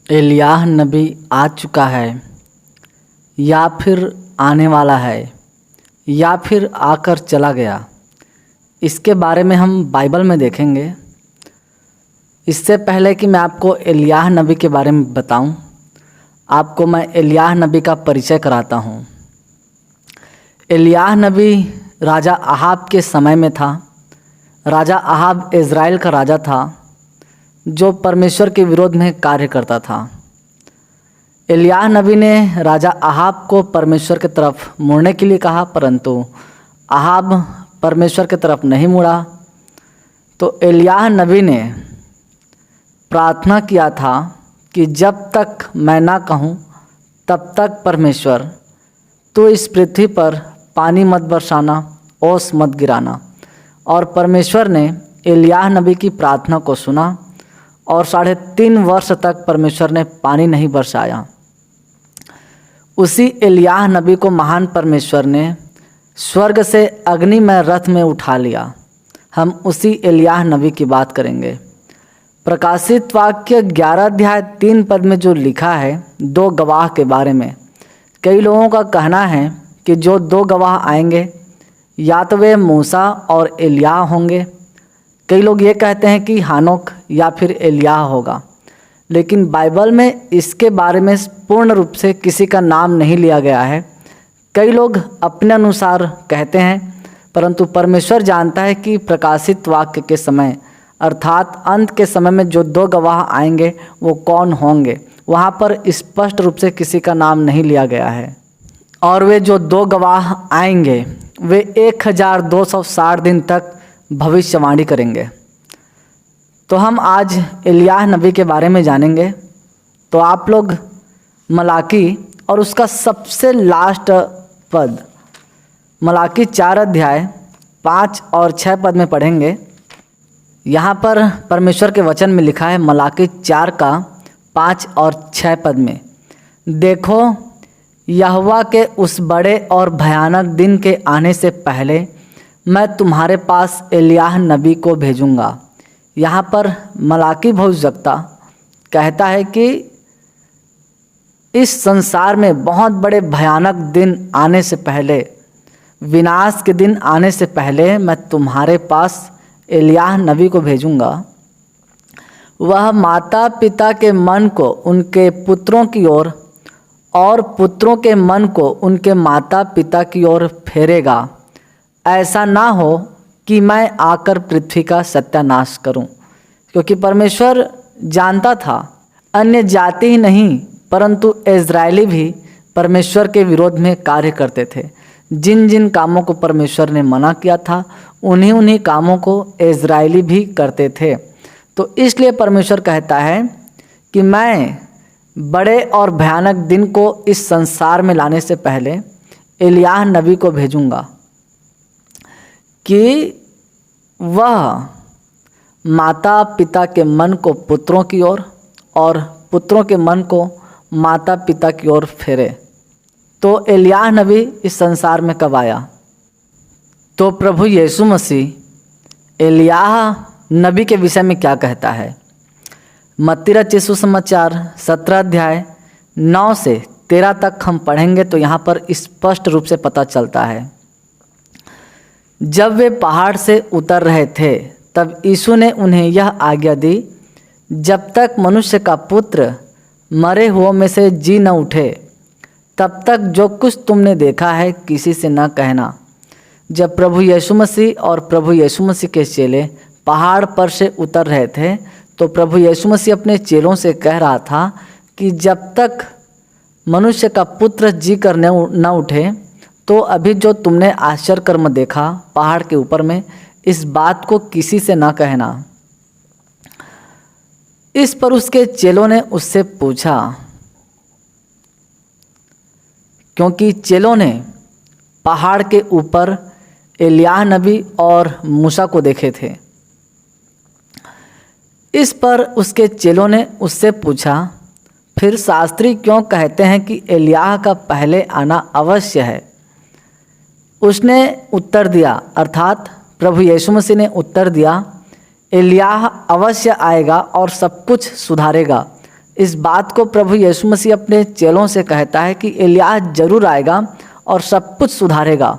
एलियाह नबी आ चुका है या फिर आने वाला है या फिर आकर चला गया, इसके बारे में हम बाइबल में देखेंगे। इससे पहले कि मैं आपको एलियाह नबी के बारे में बताऊं, आपको मैं एलियाह नबी का परिचय कराता हूं। एलियाह नबी राजा अहाब के समय में था। राजा अहाब इज़राइल का राजा था जो परमेश्वर के विरोध में कार्य करता था। एलियाह नबी ने राजा अहाब को परमेश्वर की तरफ मुड़ने के लिए कहा, परंतु अहाब परमेश्वर की तरफ नहीं मुड़ा। तो एलियाह नबी ने प्रार्थना किया था कि जब तक मैं ना कहूँ तब तक परमेश्वर तो इस पृथ्वी पर पानी मत बरसाना, ओस मत गिराना। और परमेश्वर ने एलियाह नबी की प्रार्थना को सुना और 3.5 वर्ष तक परमेश्वर ने पानी नहीं बरसाया। उसी एलियाह नबी को महान परमेश्वर ने स्वर्ग से अग्निमय रथ में उठा लिया। हम उसी एलियाह नबी की बात करेंगे। प्रकाशित वाक्य 11 अध्याय 3 पद में जो लिखा है 2 गवाह के बारे में, कई लोगों का कहना है कि जो 2 गवाह आएंगे या तो वे मूसा और एलियाह होंगे। कई लोग ये कहते हैं कि हानोक या फिर एलियाह होगा, लेकिन बाइबल में इसके बारे में पूर्ण रूप से किसी का नाम नहीं लिया गया है। कई लोग अपने अनुसार कहते हैं, परंतु परमेश्वर जानता है कि प्रकाशित वाक्य के समय अर्थात अंत के समय में जो 2 गवाह आएंगे वो कौन होंगे। वहाँ पर स्पष्ट रूप से किसी का नाम नहीं लिया गया है। और वे जो 2 गवाह आएंगे वे 1260 दिन तक भविष्यवाणी करेंगे। तो हम आज एलियाह नबी के बारे में जानेंगे। तो आप लोग मलाकी और उसका सबसे लास्ट पद मलाकी 4 अध्याय 5 और 6 पद में पढ़ेंगे। यहाँ पर परमेश्वर के वचन में लिखा है, मलाकी 4 का 5 और 6 पद में, देखो यहोवा के उस बड़े और भयानक दिन के आने से पहले मैं तुम्हारे पास एलियाह नबी को भेजूँगा। यहाँ पर मलाकी भविष्यवक्ता कहता है कि इस संसार में बहुत बड़े भयानक दिन आने से पहले, विनाश के दिन आने से पहले मैं तुम्हारे पास एलियाह नबी को भेजूँगा। वह माता पिता के मन को उनके पुत्रों की ओर और पुत्रों के मन को उनके माता पिता की ओर फेरेगा, ऐसा ना हो कि मैं आकर पृथ्वी का सत्यानाश करूं। क्योंकि परमेश्वर जानता था अन्य जाति ही नहीं परंतु इज़राइली भी परमेश्वर के विरोध में कार्य करते थे। जिन जिन कामों को परमेश्वर ने मना किया था उन्हीं कामों को इज़राइली भी करते थे। तो इसलिए परमेश्वर कहता है कि मैं बड़े और भयानक दिन को इस संसार में लाने से पहले एलियाह नबी को भेजूँगा कि वह माता पिता के मन को पुत्रों की ओर और पुत्रों के मन को माता पिता की ओर फेरे। तो एलियाह नबी इस संसार में कब आया? तो प्रभु यीशु मसीह एलियाह नबी के विषय में क्या कहता है? मत्ती रचित सुसमाचार 17 अध्याय 9 से 13 तक हम पढ़ेंगे तो यहाँ पर स्पष्ट रूप से पता चलता है। जब वे पहाड़ से उतर रहे थे तब यीशु ने उन्हें यह आज्ञा दी, जब तक मनुष्य का पुत्र मरे हुओं में से जी न उठे तब तक जो कुछ तुमने देखा है किसी से न कहना। जब प्रभु यीशु मसीह और प्रभु यीशु मसीह के चेले पहाड़ पर से उतर रहे थे तो प्रभु यीशु मसीह अपने चेलों से कह रहा था कि जब तक मनुष्य का पुत्र जी कर न उठे तो अभी जो तुमने आश्चर्य कर्म देखा पहाड़ के ऊपर में, इस बात को किसी से न कहना। इस पर उसके चेलों ने उससे पूछा, क्योंकि चेलों ने पहाड़ के ऊपर एलियाह नबी और मूसा को देखे थे। इस पर उसके चेलों ने उससे पूछा, फिर शास्त्री क्यों कहते हैं कि एलियाह का पहले आना अवश्य है? उसने उत्तर दिया, अर्थात प्रभु यीशु मसीह ने उत्तर दिया, एलियाह अवश्य आएगा और सब कुछ सुधारेगा। इस बात को प्रभु यीशु मसीह अपने चेलों से कहता है कि एलिय्याह जरूर आएगा और सब कुछ सुधारेगा।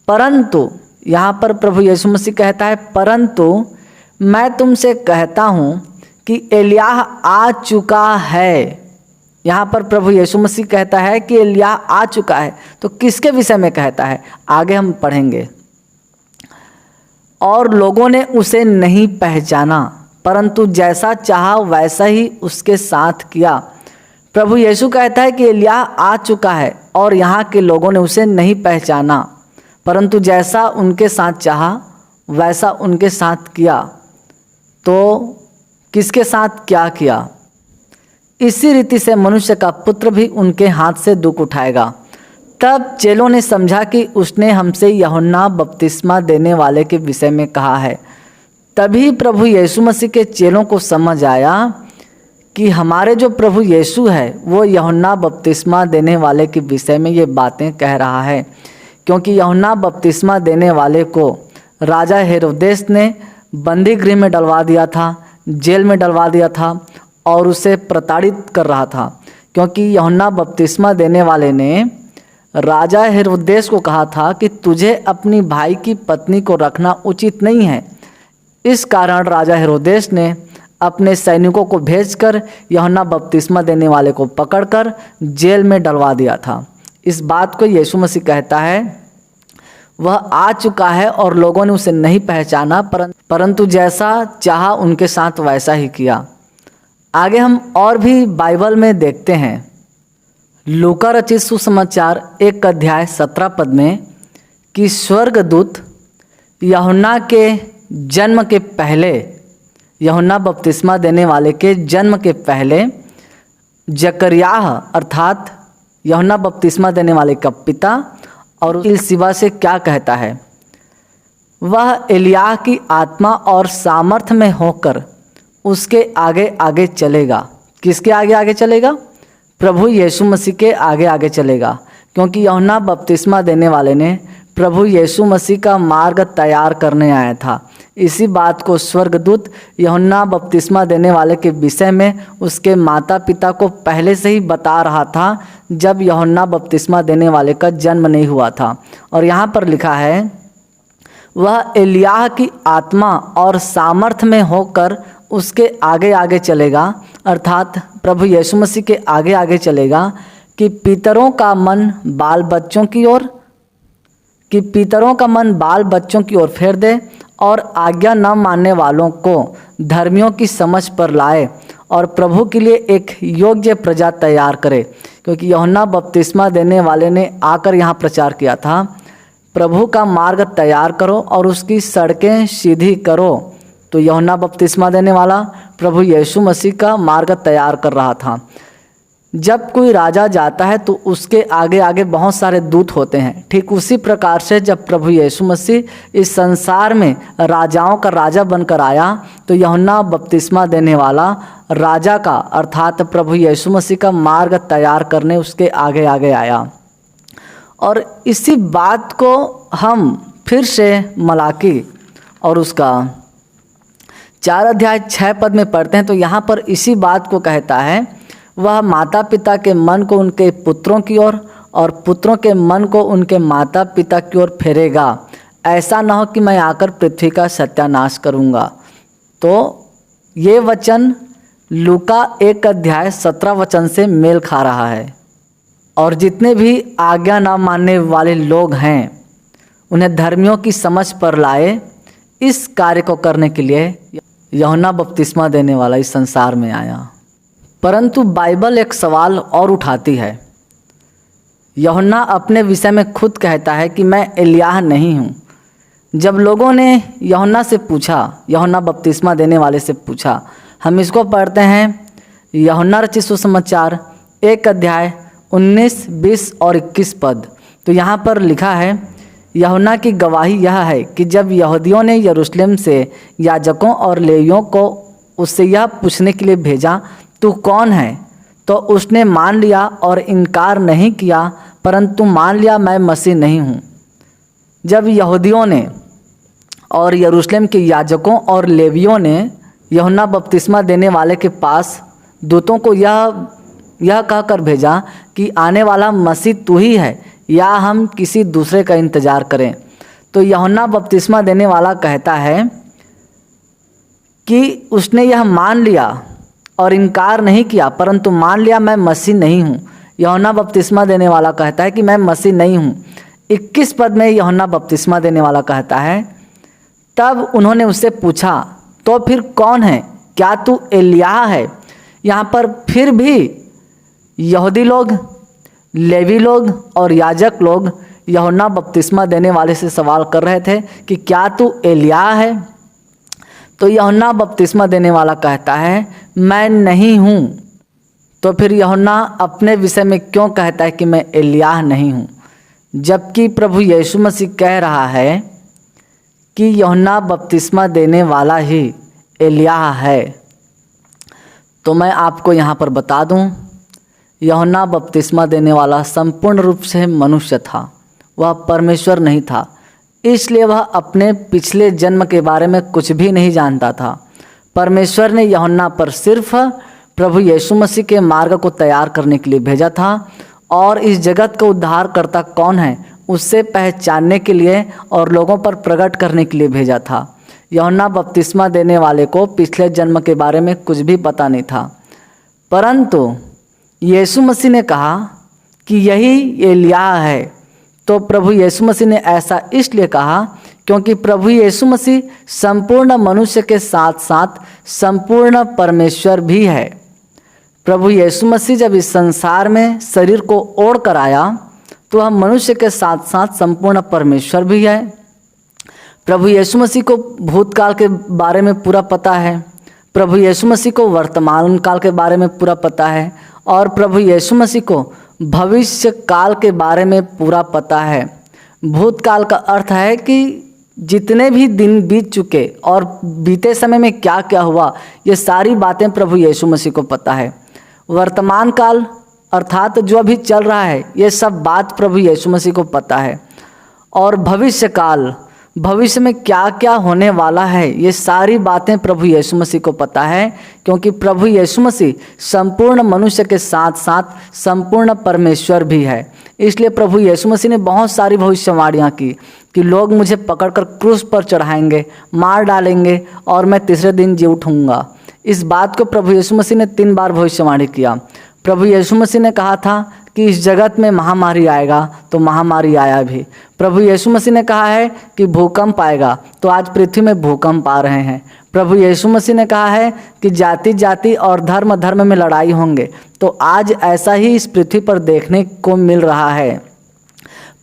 परंतु यहाँ पर प्रभु यीशु मसीह कहता है, परंतु मैं तुमसे कहता हूँ कि एलिय्याह आ चुका है। यहाँ पर प्रभु यीशु मसीह कहता है कि एलिय्याह आ चुका है। तो किसके विषय में कहता है, आगे हम पढ़ेंगे। और लोगों ने उसे नहीं पहचाना, परंतु जैसा चाहा वैसा ही उसके साथ किया। प्रभु यीशु कहता है कि एलिय्याह आ चुका है और यहाँ के लोगों ने उसे नहीं पहचाना, परंतु जैसा उनके साथ चाहा वैसा उनके साथ किया। तो किसके साथ क्या किया? इसी रीति से मनुष्य का पुत्र भी उनके हाथ से दुख उठाएगा। तब चेलों ने समझा कि उसने हमसे यूहन्ना बपतिस्मा देने वाले के विषय में कहा है। तभी प्रभु यीशु मसीह के चेलों को समझ आया कि हमारे जो प्रभु यीशु है वो यूहन्ना बपतिस्मा देने वाले के विषय में ये बातें कह रहा है, क्योंकि यूहन्ना बपतिस्मा देने वाले को राजा हेरोदेस ने बंदी गृह में डलवा दिया था, जेल में डलवा दिया था और उसे प्रताड़ित कर रहा था, क्योंकि यूहन्ना बपतिस्मा देने वाले ने राजा हेरोदेस को कहा था कि तुझे अपनी भाई की पत्नी को रखना उचित नहीं है। इस कारण राजा हेरोदेस ने अपने सैनिकों को भेजकर यूहन्ना बपतिस्मा देने वाले को पकड़कर जेल में डलवा दिया था। इस बात को यीशु मसीह कहता है, वह आ चुका है और लोगों ने उसे नहीं पहचाना, परंतु जैसा चाहा उनके साथ वैसा ही किया। आगे हम और भी बाइबल में देखते हैं। लूका रचित सुसमाचार 1 अध्याय 17 पद में कि स्वर्गदूत यूहन्ना के जन्म के पहले, यूहन्ना बपतिस्मा देने वाले के जन्म के पहले जकरयाह अर्थात यूहन्ना बपतिस्मा देने वाले का पिता और इलसिबा से क्या कहता है, वह एलिय्याह की आत्मा और सामर्थ्य में होकर उसके आगे आगे चलेगा। किसके आगे आगे चलेगा? प्रभु यीशु मसीह के आगे आगे चलेगा, क्योंकि यूहन्ना बपतिस्मा देने वाले ने प्रभु यीशु मसीह का मार्ग तैयार करने आया था। इसी बात को स्वर्गदूत यूहन्ना बपतिस्मा देने वाले के विषय में उसके माता पिता को पहले से ही बता रहा था, जब यूहन्ना बपतिस्मा देने वाले का जन्म नहीं हुआ था। और यहाँ पर लिखा है, वह एलिय्याह की आत्मा और सामर्थ्य में होकर उसके आगे आगे चलेगा, अर्थात प्रभु यीशु मसीह के आगे आगे चलेगा कि पितरों का मन बाल बच्चों की ओर फेर दे और आज्ञा न मानने वालों को धर्मियों की समझ पर लाए और प्रभु के लिए एक योग्य प्रजा तैयार करे। क्योंकि यूहन्ना बपतिस्मा देने वाले ने आकर यहाँ प्रचार किया था, प्रभु का मार्ग तैयार करो और उसकी सड़कें सीधी करो। तो यूहन्ना बपतिस्मा देने वाला प्रभु यीशु मसीह का मार्ग तैयार कर रहा था। जब कोई राजा जाता है तो उसके आगे आगे बहुत सारे दूत होते हैं। ठीक उसी प्रकार से जब प्रभु यीशु मसीह इस संसार में राजाओं का राजा बनकर आया, तो यूहन्ना बपतिस्मा देने वाला राजा का अर्थात प्रभु यीशु मसीह का मार्ग तैयार करने उसके आगे आगे आया। और इसी बात को हम फिर से मलाकी और उसका 4 अध्याय 6 पद में पढ़ते हैं। तो यहाँ पर इसी बात को कहता है, वह माता पिता के मन को उनके पुत्रों की ओर और पुत्रों के मन को उनके माता पिता की ओर फेरेगा, ऐसा न हो कि मैं आकर पृथ्वी का सत्यानाश करूँगा। तो ये वचन लूका 1 अध्याय 17 वचन से मेल खा रहा है। और जितने भी आज्ञा न मानने वाले लोग हैं उन्हें धर्मियों की समझ पर लाए, इस कार्य को करने के लिए यूहन्ना बपतिस्मा देने वाला इस संसार में आया। परंतु बाइबल एक सवाल और उठाती है। यूहन्ना अपने विषय में खुद कहता है कि मैं एलिय्याह नहीं हूँ। जब लोगों ने यूहन्ना से पूछा, यूहन्ना बपतिस्मा देने वाले से पूछा, हम इसको पढ़ते हैं यूहन्ना रचित सुसमाचार 1 अध्याय 19, 20 और 21 पद। तो यहाँ पर लिखा है, यूहन्ना की गवाही यह है कि जब यहूदियों ने यरूशलेम से याजकों और लेवियों को उससे यह पूछने के लिए भेजा, तू कौन है, तो उसने मान लिया और इनकार नहीं किया, परंतु मान लिया मैं मसीह नहीं हूँ। जब यहूदियों ने और यरूशलेम के याजकों और लेवियों ने यूहन्ना बपतिस्मा देने वाले के पास दूतों को यह कहकर भेजा कि आने वाला मसीह तू ही है या हम किसी दूसरे का इंतज़ार करें। तो यूहन्ना बपतिस्मा देने वाला कहता है कि उसने यह मान लिया और इनकार नहीं किया, परंतु मान लिया मैं मसीह नहीं हूँ। यूहन्ना बपतिस्मा देने वाला कहता है कि मैं मसीह नहीं हूँ। 21 पद में यूहन्ना बपतिस्मा देने वाला कहता है, तब उन्होंने उससे पूछा तो फिर कौन है, क्या तू एलिय्याह है? यहाँ पर फिर भी यहूदी लोग, लेवी लोग और याजक लोग यूहन्ना बपतिस्मा देने वाले से सवाल कर रहे थे कि क्या तू एलिय्याह है? तो यूहन्ना बपतिस्मा देने वाला कहता है मैं नहीं हूँ। तो फिर यूहन्ना अपने विषय में क्यों कहता है कि मैं एलिय्याह नहीं हूँ, जबकि प्रभु यीशु मसीह कह रहा है कि यूहन्ना बपतिस्मा देने वाला ही एलिय्याह है। तो मैं आपको यहाँ पर बता दूँ, यूहन्ना बपतिस्मा देने वाला संपूर्ण रूप से मनुष्य था, वह परमेश्वर नहीं था। इसलिए वह अपने पिछले जन्म के बारे में कुछ भी नहीं जानता था। परमेश्वर ने यूहन्ना पर सिर्फ प्रभु यीशु मसीह के मार्ग को तैयार करने के लिए भेजा था और इस जगत का उद्धारकर्ता कौन है उससे पहचानने के लिए और लोगों पर प्रकट करने के लिए भेजा था। यूहन्ना बपतिस्मा देने वाले को पिछले जन्म के बारे में कुछ भी पता नहीं था, परंतु यीशु मसीह ने कहा कि यही एलिय्याह है। तो प्रभु यीशु मसीह ने ऐसा इसलिए कहा क्योंकि प्रभु यीशु मसीह संपूर्ण मनुष्य के साथ साथ संपूर्ण परमेश्वर भी है। प्रभु यीशु मसीह जब इस संसार में शरीर को ओढ़ कर आया तो वह मनुष्य के साथ साथ संपूर्ण परमेश्वर भी है। प्रभु यीशु मसीह को भूतकाल के बारे में पूरा पता है, प्रभु यीशु मसीह को वर्तमान काल के बारे में पूरा पता है और प्रभु यीशु मसीह को भविष्य काल के बारे में पूरा पता है। भूतकाल का अर्थ है कि जितने भी दिन बीत चुके और बीते समय में क्या क्या हुआ, ये सारी बातें प्रभु यीशु मसीह को पता है। वर्तमान काल अर्थात जो अभी चल रहा है, ये सब बात प्रभु यीशु मसीह को पता है। और भविष्य काल, भविष्य में क्या क्या होने वाला है, ये सारी बातें प्रभु यीशु मसीह को पता है, क्योंकि प्रभु यीशु मसीह संपूर्ण मनुष्य के साथ साथ संपूर्ण परमेश्वर भी है। इसलिए प्रभु यीशु मसीह ने बहुत सारी भविष्यवाणियाँ की कि लोग मुझे पकड़कर क्रूस पर चढ़ाएंगे, मार डालेंगे और मैं तीसरे दिन जी उठूँगा। इस बात को प्रभु यीशु मसीह ने 3 बार भविष्यवाणी किया। प्रभु यीशु मसीह ने कहा था कि इस जगत में महामारी आएगा, तो महामारी आया भी। प्रभु यीशु मसीह ने कहा है कि भूकंप आएगा, तो आज पृथ्वी में भूकंप आ रहे हैं। प्रभु यीशु मसीह ने कहा है कि जाति जाति और धर्म धर्म में लड़ाई होंगे, तो आज ऐसा ही इस पृथ्वी पर देखने को मिल रहा है।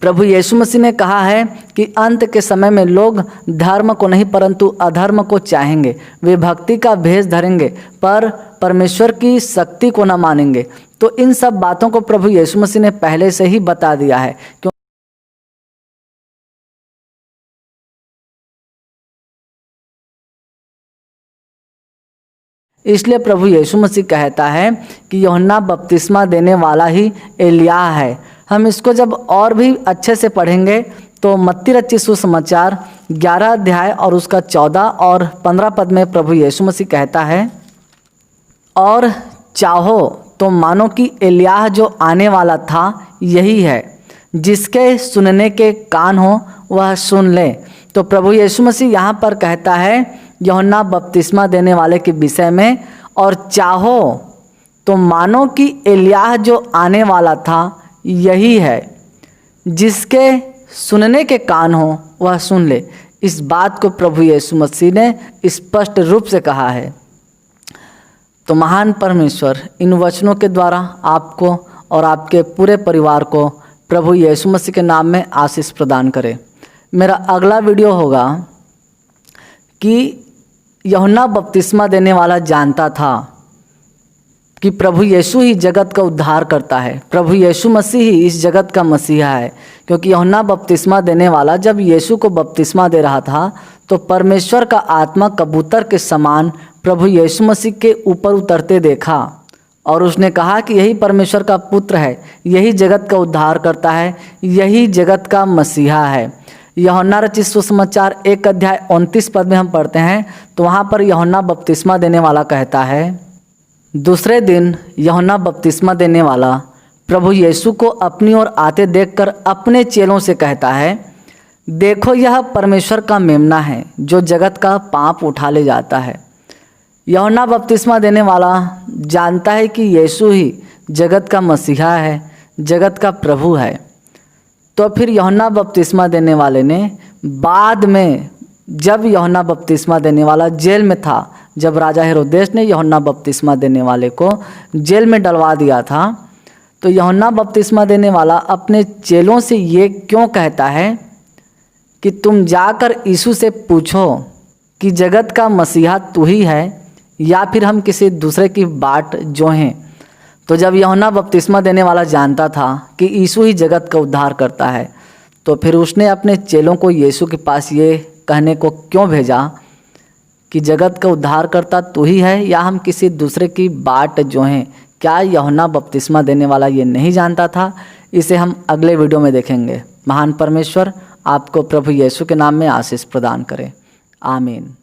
प्रभु यीशु मसीह ने कहा है कि अंत के समय में लोग धर्म को नहीं परंतु अधर्म को चाहेंगे, वे भक्ति का भेष धरेंगे पर परमेश्वर की शक्ति को न मानेंगे। तो इन सब बातों को प्रभु यीशु मसीह ने पहले से ही बता दिया है। इसलिए प्रभु यीशु मसीह कहता है कि यूहन्ना बपतिस्मा देने वाला ही एलिय्याह है। हम इसको जब और भी अच्छे से पढ़ेंगे तो मत्ती रचित सुसमाचार 11 अध्याय और उसका 14 और 15 पद में प्रभु यीशु मसीह कहता है, और चाहो तो मानो कि एलिय्याह जो आने वाला था यही है, जिसके सुनने के कान हो वह सुन ले। तो प्रभु यीशु मसीह यहाँ पर कहता है यूहन्ना बपतिस्मा देने वाले के विषय में, और चाहो तो मानो कि एलिय्याह जो आने वाला था यही है, जिसके सुनने के कान हो वह सुन ले। इस बात को प्रभु यीशु मसीह ने स्पष्ट रूप से कहा है। तो महान परमेश्वर इन वचनों के द्वारा आपको और आपके पूरे परिवार को प्रभु यीशु मसीह के नाम में आशीष प्रदान करे। मेरा अगला वीडियो होगा कि यूहन्ना बपतिस्मा देने वाला जानता था कि प्रभु यीशु ही जगत का उद्धार करता है, प्रभु यीशु मसीह ही इस जगत का मसीहा है। क्योंकि यूहन्ना बपतिस्मा देने वाला जब यीशु को बपतिस्मा दे रहा था तो परमेश्वर का आत्मा कबूतर के समान प्रभु यीशु मसीह के ऊपर उतरते देखा और उसने कहा कि यही परमेश्वर का पुत्र है, यही जगत का उद्धार करता है, यही जगत का मसीहा है। यूहन्ना रचित सुसमाचार 1 अध्याय 29 पद में हम पढ़ते हैं, तो वहाँ पर यूहन्ना बपतिस्मा देने वाला कहता है, दूसरे दिन यूहन्ना बपतिस्मा देने वाला प्रभु यीशु को अपनी ओर आते देखकर अपने चेलों से कहता है, देखो यह परमेश्वर का मेमना है जो जगत का पाप उठा ले जाता है। यूहन्ना बपतिस्मा देने वाला जानता है कि यीशु ही जगत का मसीहा है, जगत का प्रभु है। तो फिर यूहन्ना बपतिस्मा देने वाले ने बाद में, जब यूहन्ना बपतिस्मा देने वाला जेल में था, जब राजा हेरोदेस ने यूहन्ना बपतिस्मा देने वाले को जेल में डलवा दिया था, तो यूहन्ना बपतिस्मा देने वाला अपने चेलों से ये क्यों कहता है कि तुम जाकर यीशु से पूछो कि जगत का मसीहा तू ही है या फिर हम किसी दूसरे की बाट जोहें। तो जब यूहन्ना बपतिस्मा देने वाला जानता था कि यीशु ही जगत का उद्धार करता है, तो फिर उसने अपने चेलों को यीशु के पास ये कहने को क्यों भेजा कि जगत का उद्धार करता तू ही है या हम किसी दूसरे की बाट जोहें। क्या यूहन्ना बपतिस्मा देने वाला ये नहीं जानता था? इसे हम अगले वीडियो में देखेंगे। महान परमेश्वर आपको प्रभु यीशु के नाम में आशीष प्रदान करे। आमीन।